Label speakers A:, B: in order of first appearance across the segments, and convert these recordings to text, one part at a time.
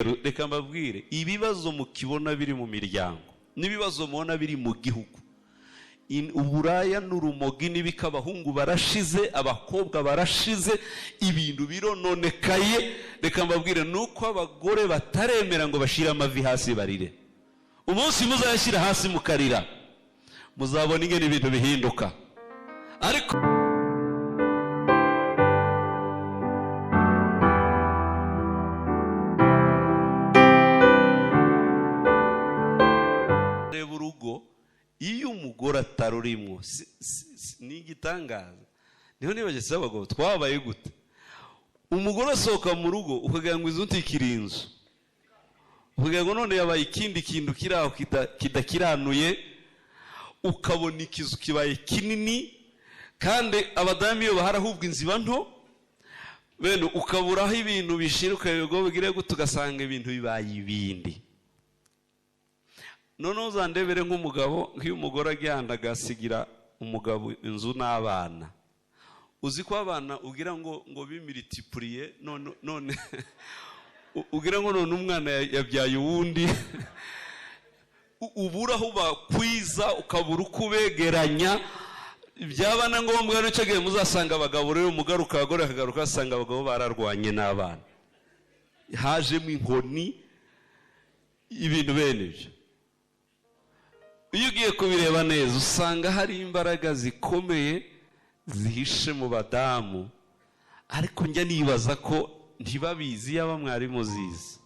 A: reka mbabwire ibibazo mukibona biri mu miryango n'ibibazo mubona biri mu gihugu, uburaya n'urumogi n'ibikabahungu barashize, abakobwa barashize, ibintu birononekaye. Reka mbabwire nuko abagore bataremera ngo bashire amavi hasi barire. Umunsi muzayashyira hasi mukarira, muzabona ingene ibintu bihinduka. Ariko reba urugo iyo umugore atarurimwo ni igitangaza. Niho nibageze abagabo twabaye gute, umugore asohoka mu rugo ukagira ngo izuntikira inzu, ukagira ngo none yabaye ikindi kintu kiraho kidakiranuye, ukabona ikizu kibaye kinini, kandi abadamu iyo baharahubwa inziba nto, bene ukaburaho ibintu bishiruka bigo bigire gute, ugasanga ibintu bibaye ibindi. None uzandebere nk'umugabo, nk'iyo umugore agihanda agasigira umugabo inzu n'abana, uzi ko abana ugira ngo bimilitipuriye, none ugira ngo none umwana yabyaye uwundi, ubura aho bakwiza, ukabura uko ubegeranya. Byaba na ngombwa n'icyo gihe muzasanga abagabo rero mugaruka, abagore bakagaruka basanga abagabo bararwanye n'abana, hajemo inkoni, ibintu bene ibyo. Iyo ugiye kubireba neza usanga hari imbaraga zikomeye zihishe mu badamu, ariko njya nibaza ko ntibabizi, yaba mwari muzizi.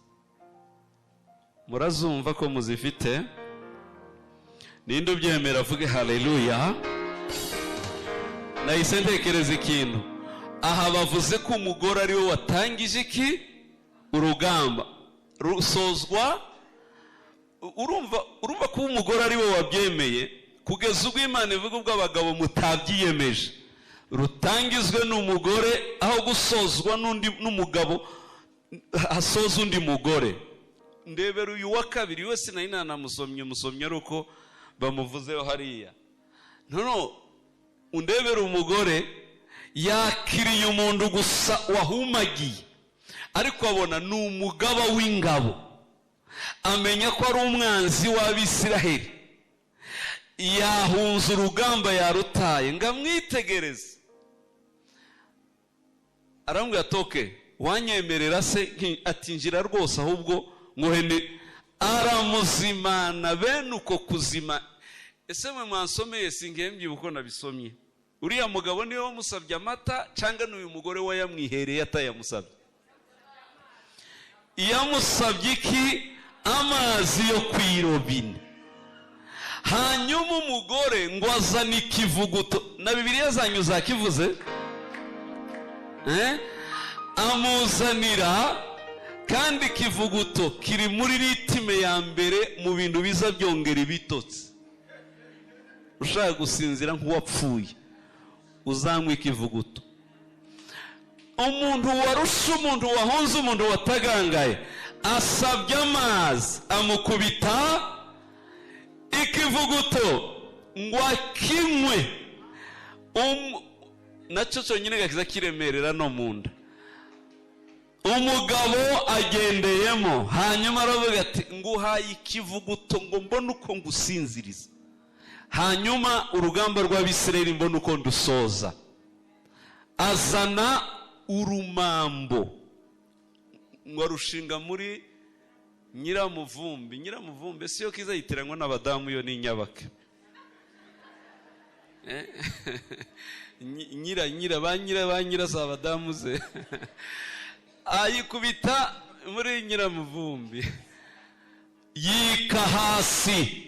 A: Murazumva ko muzifite? Ninde ubyemera avuge haleluya. Nahise ntekereza ikintu aha, bavuze ko umugore ari we watangije iki urugamba rusozwa. Urumva ko umugore ari we wabyemeye, kugeza ubwo Imana ivuga ubwo abagabo mutabyiyemeje rutangizwe n'umugore, aho gusozwa n'umugabo hasoza undi mugore. Ndebera uyu wa kabiri wese nari nanamusomye ari uko bamuvuzeho hariya. No, undebera umugore yakiriye umuntu gusa wahumagiye, ariko abona ni umugaba w'ingabo, amenya ko ari umwanzi w'Abisiraheli, yahunze urugamba yarutaye, ngamwitegereze. Arambwira toke wanyemerera se? Atinjira rwose, ahubwo ngohene aramuzimana bene uko kuzima. Ese mwe mwansomeye singembye uko nabisomye? Uriya mugabo niwe wamusabye amata cyangwa n'uyu mugore we yamwihereye atayamusabye? Yamusabye iki? Amazi yo kwirobine. Hanyuma umugore ngo azana ikivuguto, na Bibiliya zanyu zakivuze, amuzanira, kandi ikivuguto kiri muri ritime ya mbere mu bintu biza byongera ibitotsi. Ushaka gusinzira nk'uwapfuye uzanywa ikivuguto. Umuntu warusha, umuntu wahonze, umuntu watagangaye asabye amazi, amukubita ikivuguto ngo akinywe. Nacyo cyonyine gakiza kiremerera no munda. Umugabo agendeyemo, hanyuma aravuga ati nguhaye ikivuguto ngo mbone uko ngusinziriza, hanyuma urugamba rw'Abisirayeli mbone uko ndusoza. Azana urumambo ngo arushinga muri Nyiramuvumbi. Nyiramuvumbi siyo kiza yitiranwa n'abadamu, yo ni Nyabake. Nyira za abadamu ze. Ayikubita muri Nyiramuvumbi, yika hasi.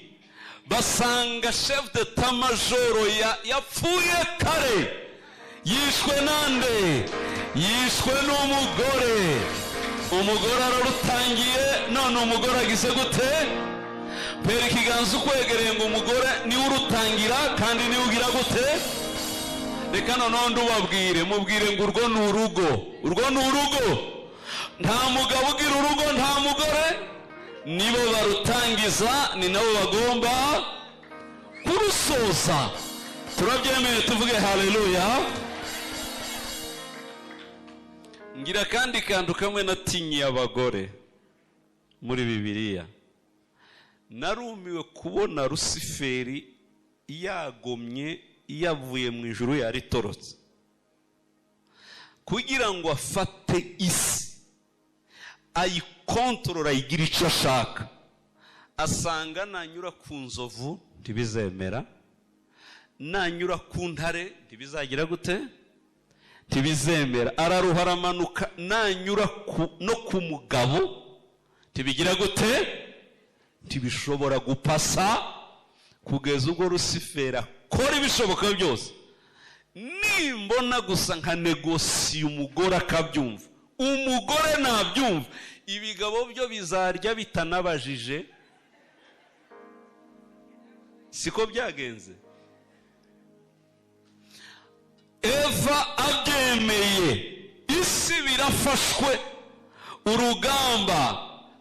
A: Basanga chef d'état major yapfuye kare. Yishwe nande? Yishwe n'umugore. Umugore ararutangiye, none umugore agize gute? Pera ikiganza ukwegereye ngo umugore niwe urutangira kandi niwe ugira gute? Reka noneho ndubabwire, mubwire ngo urwo ni urugo. Urwo ni urugo. Nta mugabo ugira urugo, nta mugore. Nibo barutangiza, ni nabo bagomba kurusoza. Turabyemeye tuvuge haleluya. Ngira kandi kantu kamwe natinye abagore. muri Bibiliya. Narumiwe kubona Rusiferi yagomye yavuye mu ijuru yaritorotse kugira ngo afate isi ayikontorora igira icyo ashaka. Asanga nanyura ku nzovu ntibizemera, nanyura ku ntare ntibizagira gute, ntibizemera. Araruha aramanuka, nanyura no ku mugabo ntibigira gute, ntibishobora gupasa, kugeza ubwo Rusiferi akora ibishoboka byose. Nimbona gusa nka negosiye umugore akabyumva, umugore nabyumva, ibigabo byo bizarya bitanabajije. Siko byagenze. Eva abyemeye, isi birafashwe, urugamba.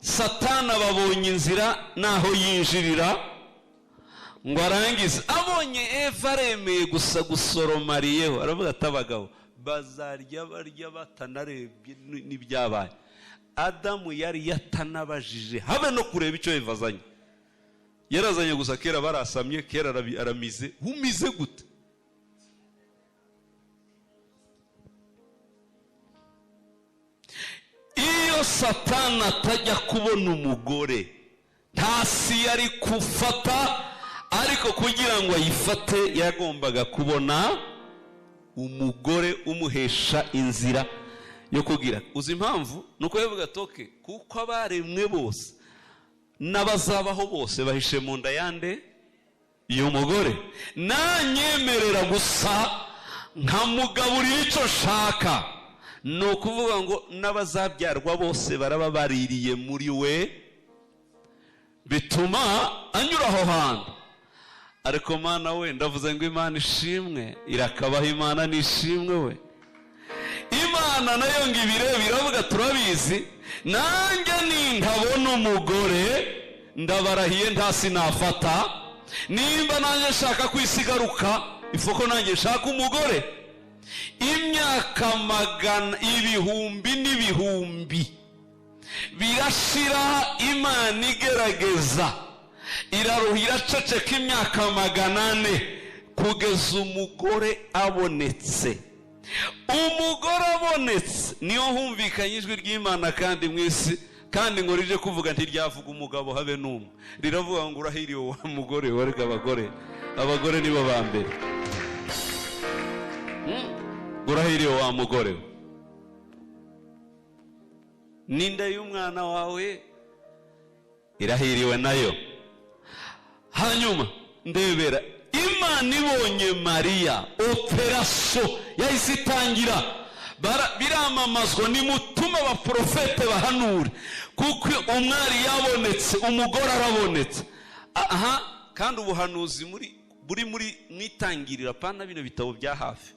A: Satana babonye inzira naho yinjirira ngo arangize. Abonye Eva aremeye gusa gusoromariyeho, aravuga ati abagabo bazarya barya batanarebye n'ibyabaye. Adamu yari yatanabajije habe no kureba icyo Eva azanye. Yarazanye gusa kera barasamye, kera aramize. Humize gute? Iyo Satana atajya kubona umugore, ntasi yari kufata, ariko kugira ngo ayifate yagombaga kubona umugore umuhesha inzira yo kugira. Uzi impamvu? Nuko yavuga toke, kuko abaremwe bose n'abazabaho bose bahishe mu nda yande y'umugore. Nanyemerera gusa nkamugaburira icyo nshaka, ni ukuvuga ngo n'abazabyarwa bose baraba baririye muri we, bituma anyura aho hantu. Ariko Mana we, ndavuze ngo Imana ishimwe, irakabaho Imana nishimwe we. Imana nayo ngo ibireba iravuga turabizi, nanjye nintabona umugore ndabarahiye ntasi nafata. Nimba nanjye nshaka kwisigaruka, ifuko nanjye nshaka umugore. Imyaka magana, ibihumbi n'ibihumbi birashira, Imana igerageza, iraruhira ceceka imyaka 400 kugeza umugore abonetse. Umugore abonetse niyo humvikanye ijwi ry'Imana kandi mwisi, kandi ngo rije kuvuga ntiryavuga umugabo habe n'umwe, riravuga ngo urahiriwe wa mugore. Warega abagore nibo ba mbere. Urahiriwe wa mugore, n'inda y'umwana wawe irahiriwe nayo. Hanyuma ndebera, Imana ibonye Mariya, operasiyo yahise itangira. Biramamazwa, nimutuma abaprofete bahanure, kuko umwari yabonetse, umugore arabonetse. Aha, kandi ubuhanuzi buri muri mwitangirira, pana bino bitabo bya hafi.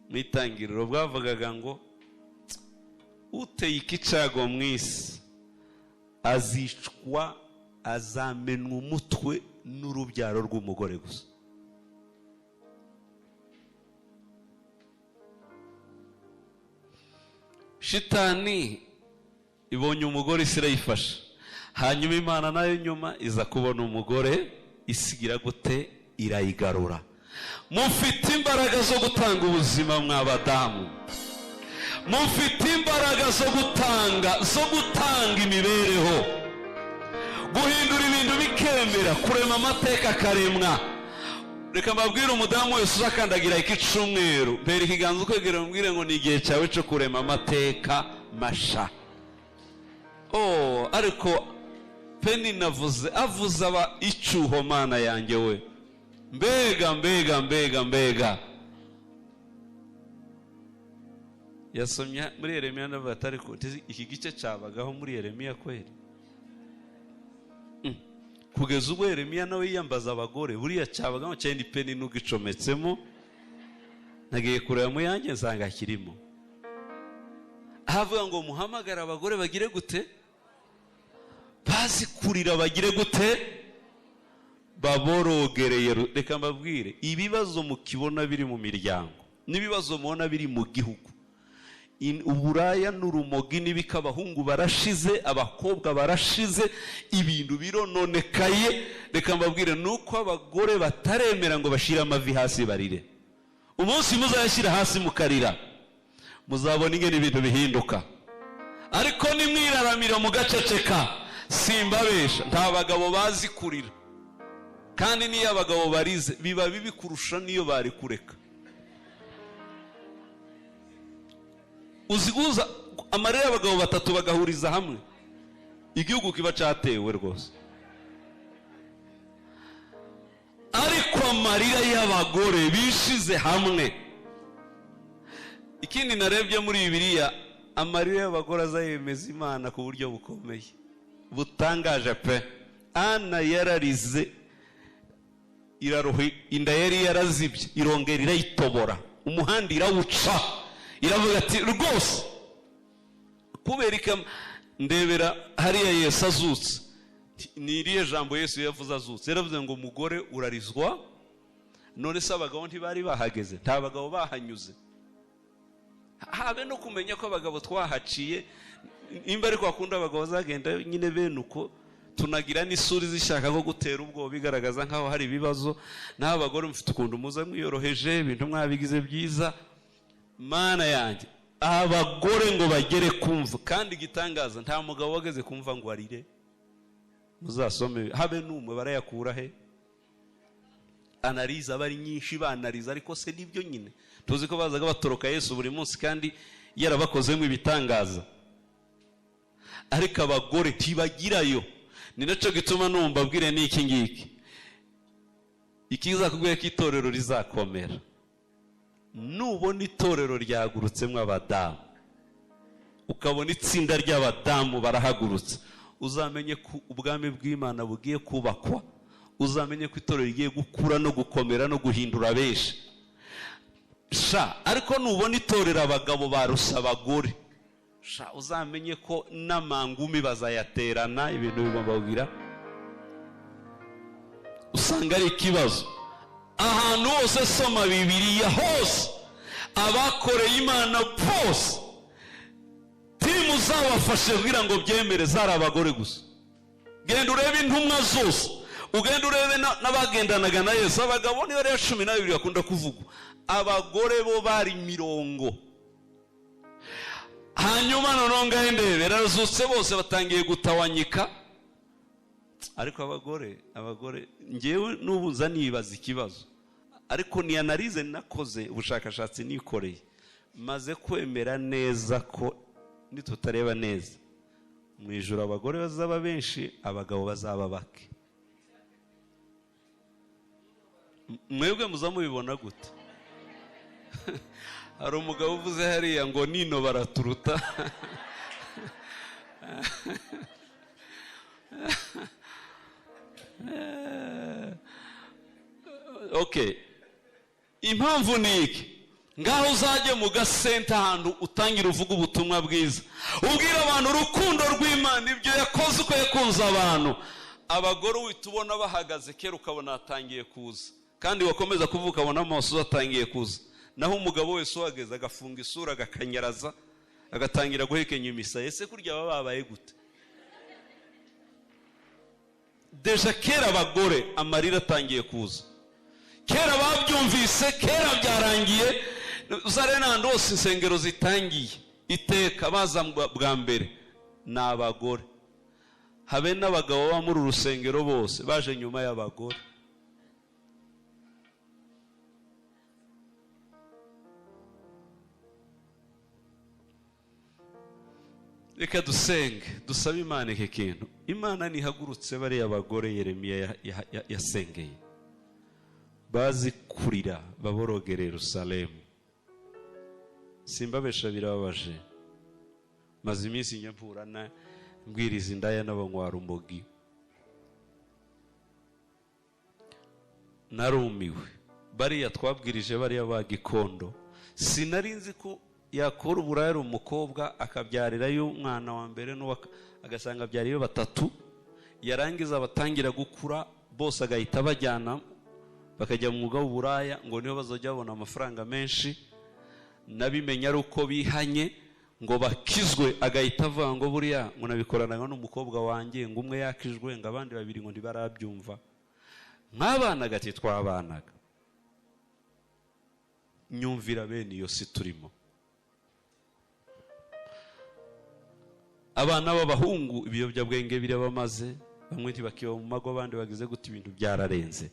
A: Mwitangiriro bwavugaga ngo uteye ikicago mu isi azicwa, azamenwa umutwe n'urubyaro rw'umugore gusa. Shitani ibonye umugore isi irayifasha, hanyuma Imana nayo nyuma iza kubona umugore, isigira gute, irayigarura. Mufite imbaraga zo gutanga ubuzima mw'abadamu, mufite imbaraga zo gutanga imibereho, guhindura ibintu bikemera, kurema amateka akaremwa. Reka mbabwire umudamu wese uzakandagira iki cyumweru, mbere ikiganza ukwegera mbwire ngo ni igihe cyawe cyo kurema amateka masha. Ariko Peni navuze, avuze aba icyuho Mana yanjye we. Mbega yasomye muri Yeremiya ndavuga atari ko iki gice cyabagaho muri Yeremiya kweri. Kugeza ubwo Yeremiya nawe yiyambaza abagore, buriya cyabagaho cyane Peni n'ugicometsemo. Nagiye kureba mu yanjye nsanga kirimo. Ahavuga ngo muhamagara abagore bagire gute, bazikurira bagire gute, baborogereye. Reka mbabwire, ibibazo mukibona biri mu miryango n'ibibazo mubona biri mu gihugu, uburaya n'urumogi n'ibika, abahungu barashize, abakobwa barashize, ibintu birononekaye. Reka mbabwire nuko abagore bataremera ngo bashire amavi hasi barire. Umunsi muzayashyira hasi mukarira, muzabona ingene ibintu bihinduka. Ariko nimwiraramira mugaceceka, simbabesha, nta bagabo bazi kurira. Kandi niyo abagabo barize biba bibi kurusha niyo bari kureka. Uziguza amarira y'abagabo batatu bagahuriza hamwe, igihugu kiba cyatewe rwose. Ariko amarira y'abagore bishize hamwe. Ikindi narebye muri Bibiliya, amarira y'abagore azayemeza Imana ku buryo bukomeye butangaje pe. Ana yararize, iraruhi, inda yari yarazibye, irongera irayitobora, umuhanda irawuca, iravuga ati rwose kuberika ndebera hariya Yesu azutse. Ni irihe jambo Yesu yavuze azutse? Yaravuze ngo mugore urarizwa. None se abagabo ntibari bahageze? Nta bagabo bahanyuze? Habe no kumenya ko abagabo twahaciye, imba ariko akunda abagabo bazagenda nyine bene uko, tunagira n'isuri zishaka ko gutera ubwoba bigaragaza nkaho hari ibibazo. Naho abagore mufite ukuntu muza mwiyoroheje, ibintu mwabigize byiza. Mana yanjye, abagore ngo bagere kumva. Kandi igitangaza, nta mugabo wageze kumva ngo arire. Muzasome habe n'umwe barayakura he? Analiza bari nyinshi banaliza, ariko se nibyo nyine. Tuzi ko bazaga batoroka Yesu buri munsi kandi yarabakozemo ibitangaza. Ariko abagore tibagirayo. Ni naco gituma numva bwire n'iki ngiki, ikiza kubwira ko itorero rizakomera. Nubona itorero ryagurutsemo abadamu, ukabona itsinda ry'abadamu barahagurutse, uzamenye ko ubwami bw'Imana bugiye kubakwa. Uzamenye ko itorero rigiye gukura no gukomera no guhindura benshi. Ariko nubona itorero abagabo barusa abagore, uzamenye ko n'amangumi bazayaterana, ibintu bigomba kugira. Usanga ari ikibazo. Ahantu hose soma Bibiliya hose, abakoreye Imana bose timu zabafashe kugira ngo byemere zari abagore gusa. Genda urebe intumwa zose, ugenda urebe n'abagendanaga na Yesu, abagabo ni bari 12 bakunda kuvugwa, abagore bo bari 70. Hanyuma nononga endebe razutse bose batangiye gutawanyika. Ariko abagore ngewe nubuza nibaza ikibazo, ariko ni analize nakoze ubushakashatsi nikoreye, maze kwemera neza ko nitutareba neza mu ijuru abagore bazaba benshi, abagabo bazaba bake. Mwebwe muzamubibona gute? Hari umugabo uvuze hariya ngo nino baraturuta. Okay, impamvu ni iki? Ngaho uzajye mu gasenta ahantu utangira uvuga ubutumwa bwiza, ubwira abantu urukundo rw'Imana, ibyo yakoze uko yakunze abantu. Abagore witubona bahagaze kera ukabona atangiye kuza, kandi wakomeza kuvuga abona amaso atangiye kuza. Naho umugabo wese uhageze agafunga isura agakanyaraza agatangira guhekenya imisaya, ese kurya babaye gute? Deja kera abagore amarira atangiye kuza, kera babyumvise, kera byarangiye. Uzare nando hose insengero zitangiye iteka baza bwa mbere n'abagore. Habe n'abagabo ba muri urusengero bose baje nyuma y'abagore. Reka dusenge, dusabe Imana iki kintu. Imana nihagurutse bari abagore Yeremiya yasengeye, bazi kurira baborogere Yerusalemu. Simbabesha birababaje, maze iminsi nyapurana mbwiriza indaya n'abanywa umogi. Narumiwe. Bariya twabwirije bariya ba Gikondo, sinari nzi ko yakora uburaya umukobwa akabyarirayo umwana wa mbere agasanga abyariyo 3, yarangiza batangira gukura bose agahita bajyana bakajya mu mwuga w'uburaya ngo niho bazajya babona amafaranga menshi. Nabimenya ari uko bihanye, ngo bakizwe, agahita avuga ngo buriya ngo nabikoranaga n'umukobwa wanjye, ngo umwe yakijwe, ngo abandi babiri ngo ntibarabyumva. Nk'abana gati twabanaga, nyumvira bene iyo si turimo. Abana b'abahungu ibiyobyabwenge birabamaze, bamwe ntibakiba mu mago, abandi bagize gute, ibintu byararenze.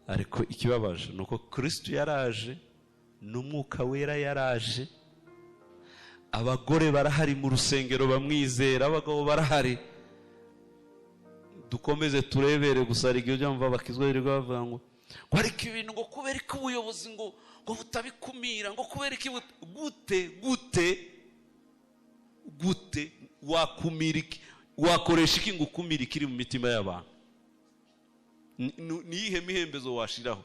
A: Ariko ikibabaje nuko Kristo yaraje, n'umwuka wera yaraje, abagore barahari mu rusengero bamwizera, abagabo barahari. Dukomeze turebere gusa igihe byamva bakizwa birirwa bavuga ngo ariko ibintu ngo kubera ko ubuyobozi ngo butabikumira, ngo kubera iki gute wakumira iki, wakoresha iki ngo ukumira ikiri mu mitima y'abantu? Ni ihe mihembezo washiraho?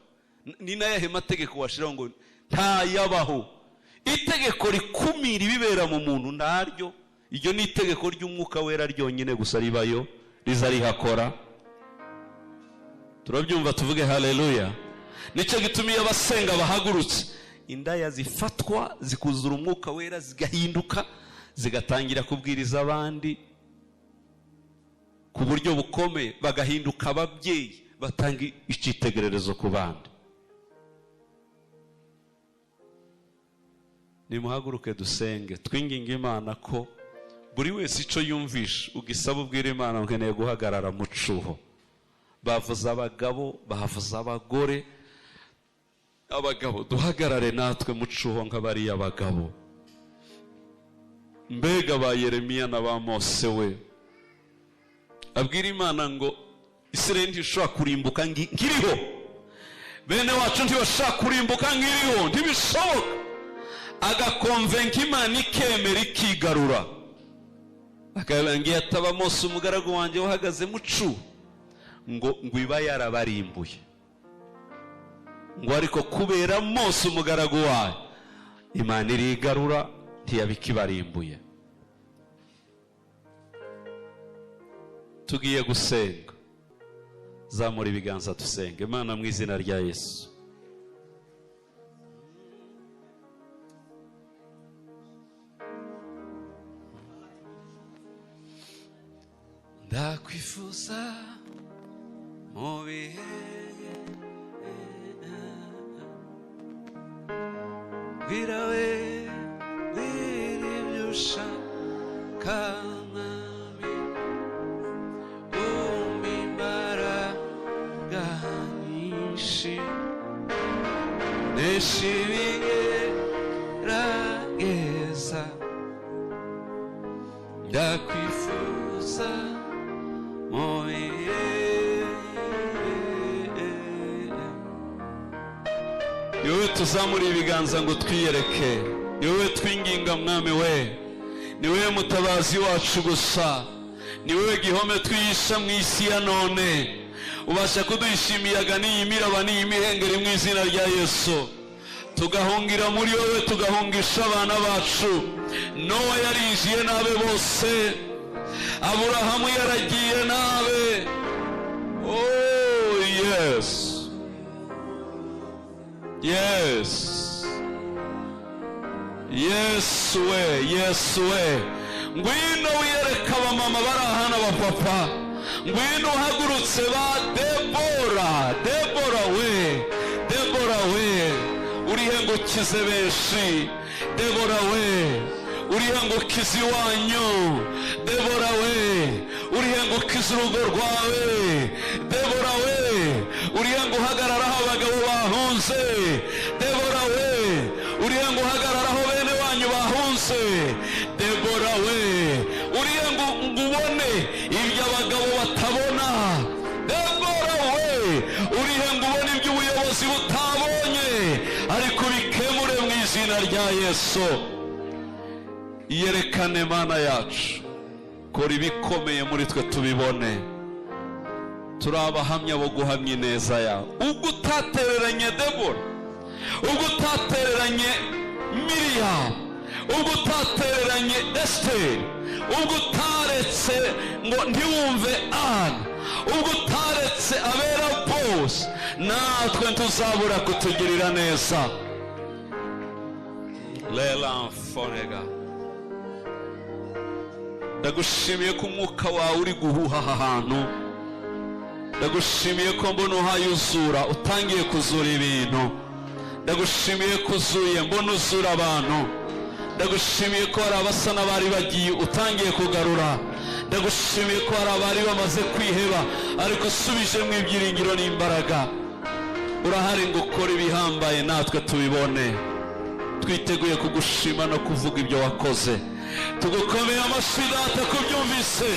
A: Ni nayahe mategeko washiraho ngo ntayabaho? Itegeko rikumira ibibera mu muntu ntaryo. Iryo ni itegeko ry'umwuka wera ryonyine gusa ribayo, riza rihakora. Turabyumva, tuvuge haleluya. Nicyo gitumiye abasenga bahagurutse, indaya zifatwa zikuzura umwuka wera, zigahinduka, zigatangira kubwiriza abandi ku buryo bukomeye, bagahinduka ababyeyi, batanga icyitegererezo ku bandi. Nimuhaguruke dusenge, twinginga Imana ko buri wese icyo yumvisha ugisaba ubwira Imana, nkeneye guhagarara mu cuho. Bavuze abagabo, bavuze abagore. Abagabo duhagarare natwe mu cuho nk'abariya abagabo. Mbega ba Yeremiya na ba Mose we, abwira Imana ngo Isirayeli ntishobora kurimbuka ngiriho, bene wacu ntibashaka kurimbuka ngiriho, ntibishoboka. Agakonvenka Imana ikemera ikigarura. Akarangiye ataba Mose umugaragu wanjye wahagaze mu cuho ngo iba yarabarimbuye, ngo ariko kubera Mose umugaragu wayo Imana irigarura, ntiyabikibarimbuye. Tugiye gusenga, zamura ibiganza dusenge. Imana mu izina rya Yesu, ndakwifuza mu bihe bwirawe ibyo ushaka mwami, umpa imbaraga nyinshi, nesha ibigerageza. Ndakwifuza mu bihe. Yowe tuzamura ibiganza ngo twiyereke, yowe twinginga mwami we, ni wewe mutabazi wacu gusa, ni wewe gihome twiyisha mu isi ya none. Ubasha kuduhisha imiyaga n'iyimiraba n'iyimihengeri mu izina rya Yesu. Tugahungira muri wowe, tugahungisha abana bacu. Nowa yarinjiye nabe bose, Aburahamu yaragiye nabe. Oh yes, yes, Yesu we, Yesu we. Ngwino wiyereka abamama bari ahana abapapa, ngwino uhagurutse ba Debora we, Debora we, urihe ngo ukize benshi. Debora we, urihe ngo ukize iwanyu. Debora we, urihe ngo ukize urugo rwawe. Debora we, urihe ngo uhagararaho abagabo bahunze. Debora we, urihe ngo uhagararaho bene wanyu bahunze. Debora we, urihe ngo ubone ibyo abagabo batabona. Debora we, urihe ngo ubone ibyo ubuyobozi butabonye, ariko bikemure mu izina rya Yesu. Yerekane Mana yacu, kora ibikomeye muri twe tubibone. Turi abahamya bo guhamya ineza yawe. Ubwo utatereranye Debora, ubwo utatereranye Miriam, ubwo utatereranye Esther, ubwo utaretse ngo ntiwumve Ana, ubwo utaretse abera bose, natwe ntuzabura kutugirira neza. Lela mfonega ndagushimiye ko umwuka wawe uri guhuha aha hantu. Ndagushimiye ko mbona uhayuzura, utangiye kuzura ibintu. Ndagushimiye ko uzuye, mbona uzura abantu. Ndagushimiye ko hari abasa n'abari bagiye, utangiye kugarura. Ndagushimiye ko hari abari bamaze kwiheba, ariko usubijemo ibyiringiro n'imbaraga. Urahari ngo ukore ibihambaye, natwe tubibone. Twiteguye kugushima no kuvuga ibyo wakoze. Tugukomeye amashyi data kubyumvise.